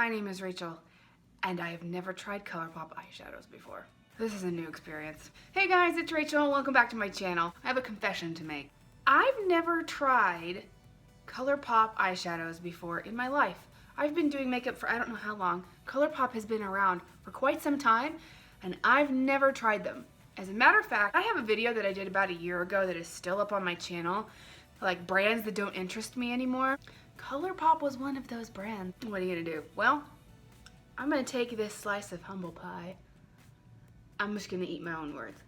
My name is Rachel, and I have never tried Colourpop eyeshadows before. This is a new experience. Hey guys, it's Rachel, and welcome back to my channel. I have a confession to make. I've never tried Colourpop eyeshadows before in my life. I've been doing makeup for I don't know how long. Colourpop has been around for quite some time, and I've never tried them. As a matter of fact, I have a video that I did about a year ago that is still up on my channel, like brands that don't interest me anymore. Colourpop was one of those brands. What are you gonna do? Well, I'm gonna take this slice of humble pie. I'm just gonna eat my own words.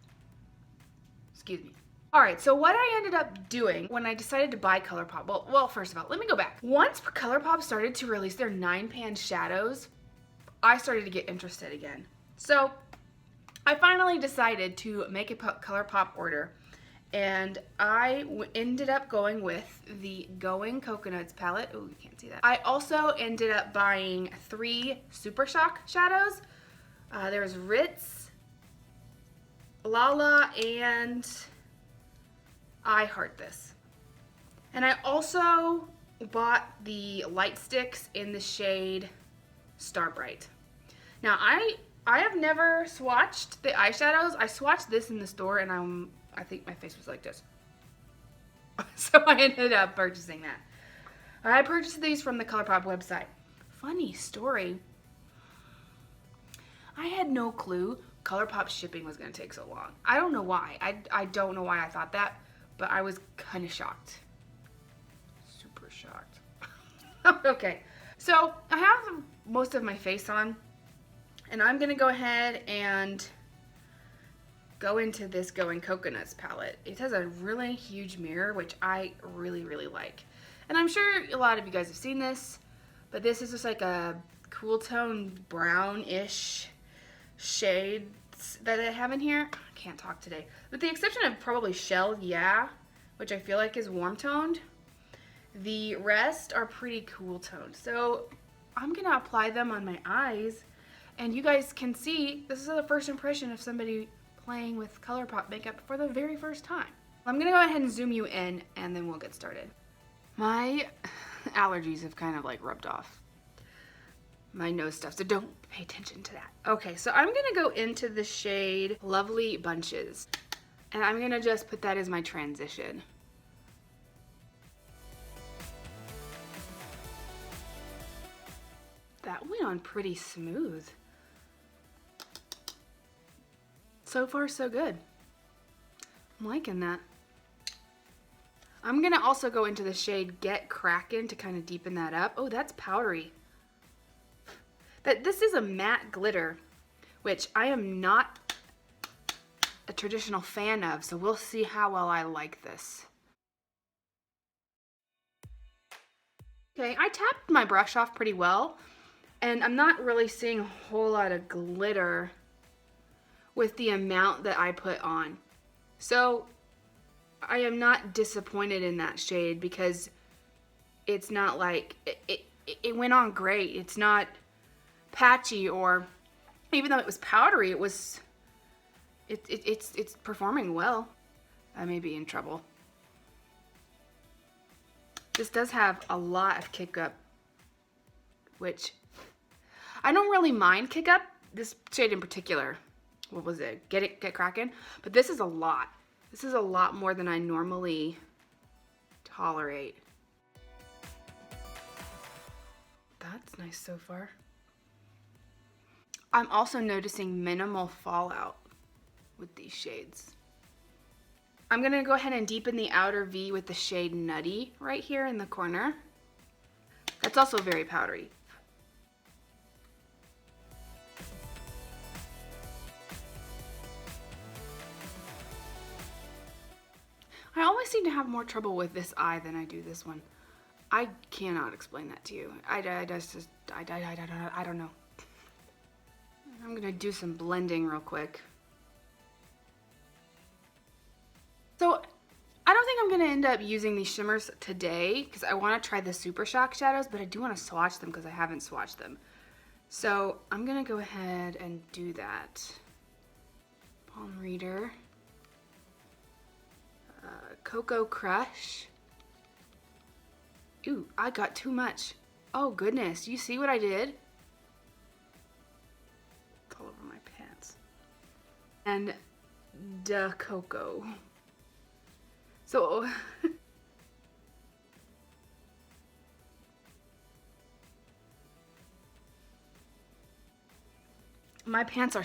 Excuse me. Alright, so what I ended up doing when I decided to buy Colourpop, well, first of all, let me go back. Once Colourpop started to release their 9-pan shadows, I started to get interested again. So, I finally decided to make a Colourpop order, and I ended up going with the Going Coconuts palette. Oh, you can't see that. I also ended up buying 3 Super Shock shadows. There's Ritz, Lala, and I Heart This. And I also bought the light sticks in the shade Star Bright. Now, I have never swatched the eyeshadows. I swatched this in the store, and I think my face was like this. So I ended up purchasing that. I purchased these from the Colourpop website. Funny story. I had no clue Colourpop shipping was going to take so long. I don't know why. I don't know why I thought that, but I was kind of shocked. Super shocked. Okay, so I have most of my face on, and I'm going to go ahead and go into this Going Coconuts palette. It has a really huge mirror, which I really, really like. And I'm sure a lot of you guys have seen this, but this is just like a cool tone brownish shade that I have in here. I can't talk today. With the exception of probably Shell Yeah, which I feel like is warm toned, the rest are pretty cool toned. So I'm gonna apply them on my eyes, and you guys can see this is the first impression of somebody playing with Colourpop makeup for the very first time. I'm gonna go ahead and zoom you in, and then we'll get started. My allergies have kind of like rubbed off my nose stuff, so don't pay attention to that. Okay, so I'm gonna go into the shade Lovely Bunches, and I'm gonna just put that as my transition. That went on pretty smooth. So far, so good. I'm liking that. I'm gonna also go into the shade Get Crackin' to kind of deepen that up. Oh, that's powdery. This is a matte glitter, which I am not a traditional fan of, so we'll see how well I like this. Okay, I tapped my brush off pretty well, and I'm not really seeing a whole lot of glitter with the amount that I put on. So I am not disappointed in that shade because it's not like, it went on great. It's not patchy, or even though it was powdery, it's performing well. I may be in trouble. This does have a lot of kick up, which I don't really mind kick up, this shade in particular. What was it? Get Crackin'? But this is a lot. This is a lot more than I normally tolerate. That's nice so far. I'm also noticing minimal fallout with these shades. I'm gonna go ahead and deepen the outer V with the shade Nutty right here in the corner. That's also very powdery. I always seem to have more trouble with this eye than I do this one. I cannot explain that to you. I don't know. I'm gonna do some blending real quick. So I don't think I'm gonna end up using these shimmers today because I want to try the Super Shock shadows, but I do want to swatch them because I haven't swatched them. So I'm gonna go ahead and do that. Palm Reader. Cocoa Crush. Ooh, I got too much. Oh goodness, you see what I did? all over my pants. And Da Coco. So my pants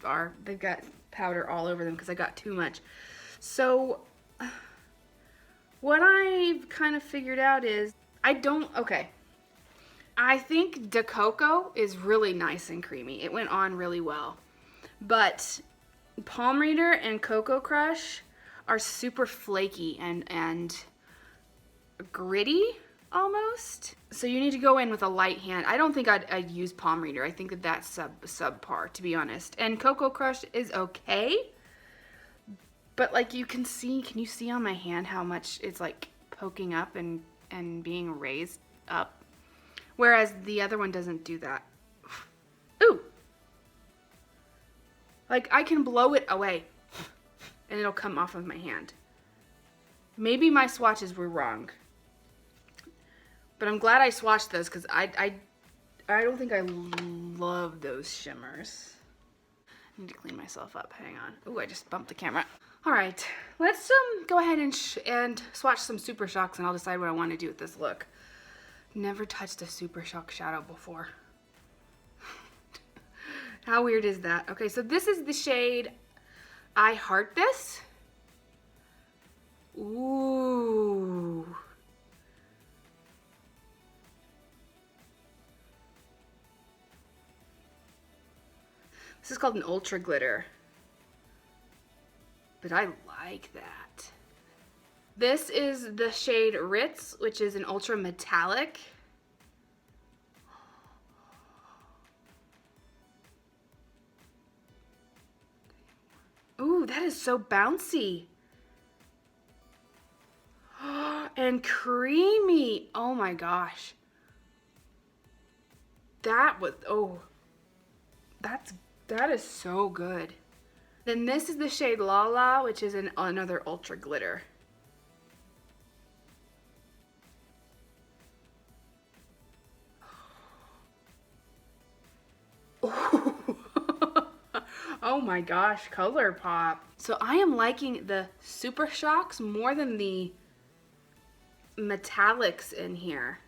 are they've got powder all over them because I got too much. So what I've kind of figured out is okay. I think Da Coco is really nice and creamy. It went on really well. But Palm Reader and Cocoa Crush are super flaky and gritty almost. So you need to go in with a light hand. I don't think I'd use Palm Reader. I think that's subpar, to be honest. And Cocoa Crush is okay. But like you can you see on my hand how much it's like poking up and being raised up? Whereas the other one doesn't do that. Ooh! Like I can blow it away and it'll come off of my hand. Maybe my swatches were wrong. But I'm glad I swatched those because I don't think I love those shimmers. I need to clean myself up. Hang on. Ooh, I just bumped the camera. All right, let's go ahead and swatch some Super Shocks and I'll decide what I want to do with this look. Never touched a Super Shock shadow before. How weird is that? Okay, so this is the shade I Heart This. Ooh. This is called an Ultra Glitter. But I like that. This is the shade Ritz, which is an ultra metallic. Ooh, that is so bouncy. And creamy. Oh my gosh. That is so good. Then this is the shade La La, which is another ultra glitter. Oh my gosh, Colourpop. So I am liking the Super Shocks more than the metallics in here.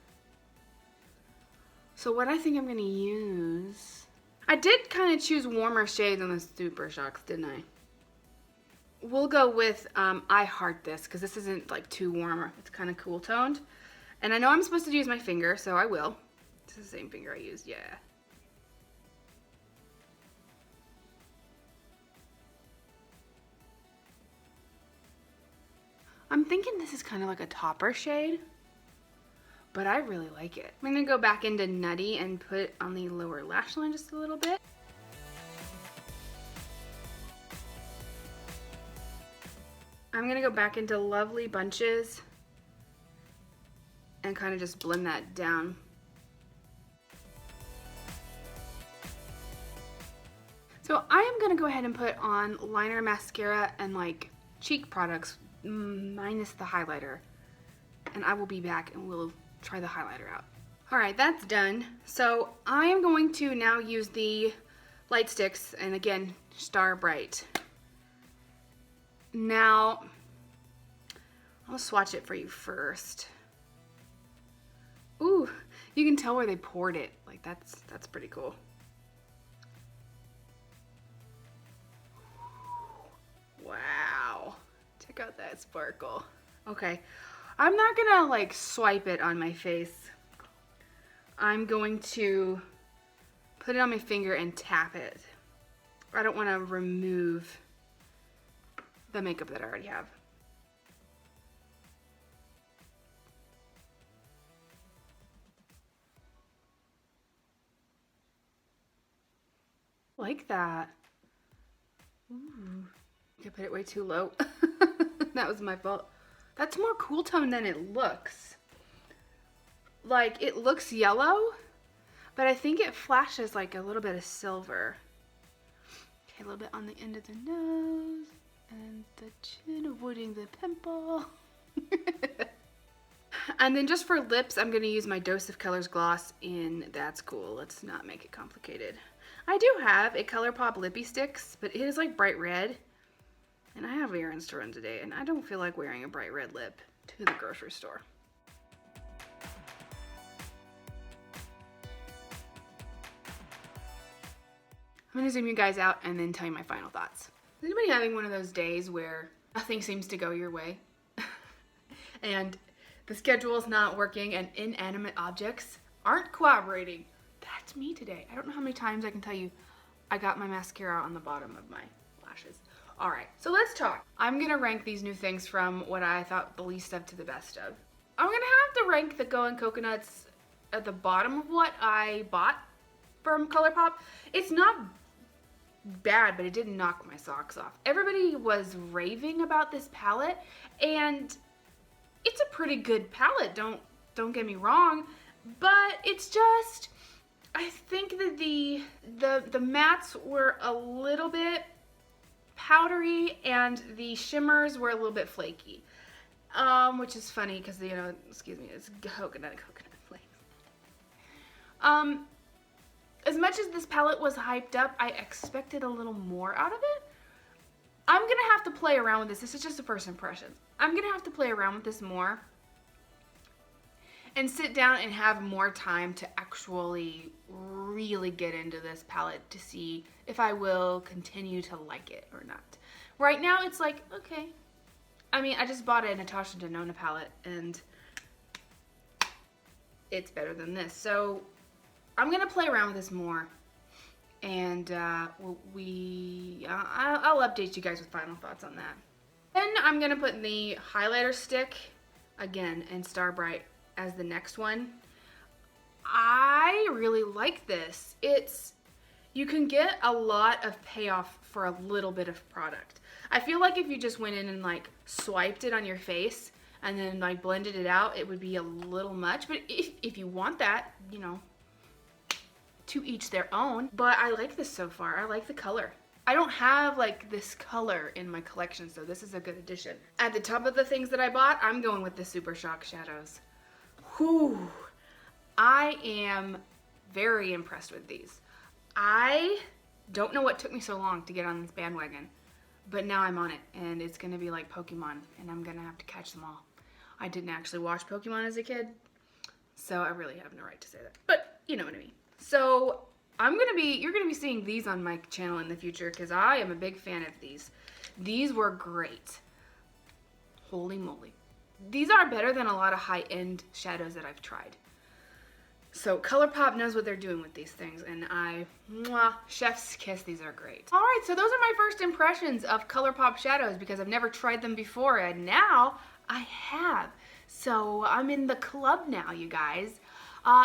So what I think I'm gonna use, I did kind of choose warmer shades on the Super Shocks, didn't I? We'll go with I Heart This because this isn't like too warm. It's kind of cool toned. And I know I'm supposed to use my finger, so I will. It's the same finger I used, yeah. I'm thinking this is kind of like a topper shade, but I really like it. I'm gonna go back into Nutty and put on the lower lash line just a little bit. I'm gonna go back into Lovely Bunches and kind of just blend that down. So I am gonna go ahead and put on liner, mascara, and like cheek products minus the highlighter. And I will be back and we'll try the highlighter out. All right, that's done. So I am going to now use the light sticks and again, Star Bright. Now, I'll swatch it for you first. Ooh, you can tell where they poured it. Like that's pretty cool. Wow, check out that sparkle. Okay, I'm not gonna like swipe it on my face. I'm going to put it on my finger and tap it. I don't wanna remove the makeup that I already have. Like that. Ooh. I put it way too low. That was my fault. That's more cool tone than it looks. Like, it looks yellow, but I think it flashes like a little bit of silver. Okay, a little bit on the end of the nose and the chin, avoiding the pimple. And then just for lips, I'm going to use my Dose of Colors gloss in That's Cool. Let's not make it complicated. I do have a Colourpop lippie sticks, but it is like bright red. And I have errands to run today, and I don't feel like wearing a bright red lip to the grocery store. I'm gonna zoom you guys out and then tell you my final thoughts. Is anybody having one of those days where nothing seems to go your way? And the schedule is not working and inanimate objects aren't cooperating? That's me today. I don't know how many times I can tell you I got my mascara on the bottom of my lashes. All right, so let's talk. I'm gonna rank these new things from what I thought the least of to the best of. I'm gonna have to rank the Going Coconuts at the bottom of what I bought from Colourpop. It's not bad, but it didn't knock my socks off. Everybody was raving about this palette, and it's a pretty good palette, don't get me wrong, but it's just, I think that the mattes were a little bit powdery and the shimmers were a little bit flaky, which is funny because, you know, excuse me, it's coconut flakes. As much as this palette was hyped up, I expected a little more out of it. I'm gonna have to play around with this. This is just a first impression. I'm gonna have to play around with this more and sit down and have more time to actually really get into this palette to see if I will continue to like it or not. Right now it's like, okay. I mean, I just bought a Natasha Denona palette and it's better than this. So I'm gonna play around with this more, and I'll update you guys with final thoughts on that. Then I'm gonna put the highlighter stick again in Star Bright as the next one. I really like this. You can get a lot of payoff for a little bit of product. I feel like if you just went in and like swiped it on your face and then like blended it out, it would be a little much. But if you want that, you know, to each their own. But I like this so far. I like the color. I don't have like this color in my collection, so this is a good addition. At the top of the things that I bought, I'm going with the Super Shock shadows. Whew. I am very impressed with these. I don't know what took me so long to get on this bandwagon, but now I'm on it, and it's gonna be like Pokemon, and I'm gonna have to catch them all. I didn't actually watch Pokemon as a kid, so I really have no right to say that, but you know what I mean. So you're gonna be seeing these on my channel in the future because I am a big fan of these. These were great. Holy moly. These are better than a lot of high-end shadows that I've tried. So Colourpop knows what they're doing with these things, and chef's kiss, these are great. All right, so those are my first impressions of Colourpop shadows because I've never tried them before, and now I have. So I'm in the club now, you guys.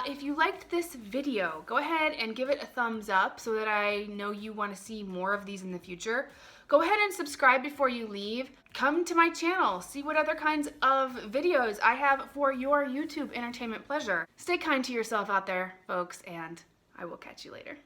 If you liked this video, go ahead and give it a thumbs up so that I know you want to see more of these in the future. Go ahead and subscribe before you leave. Come to my channel, see what other kinds of videos I have for your YouTube entertainment pleasure. Stay kind to yourself out there, folks, and I will catch you later.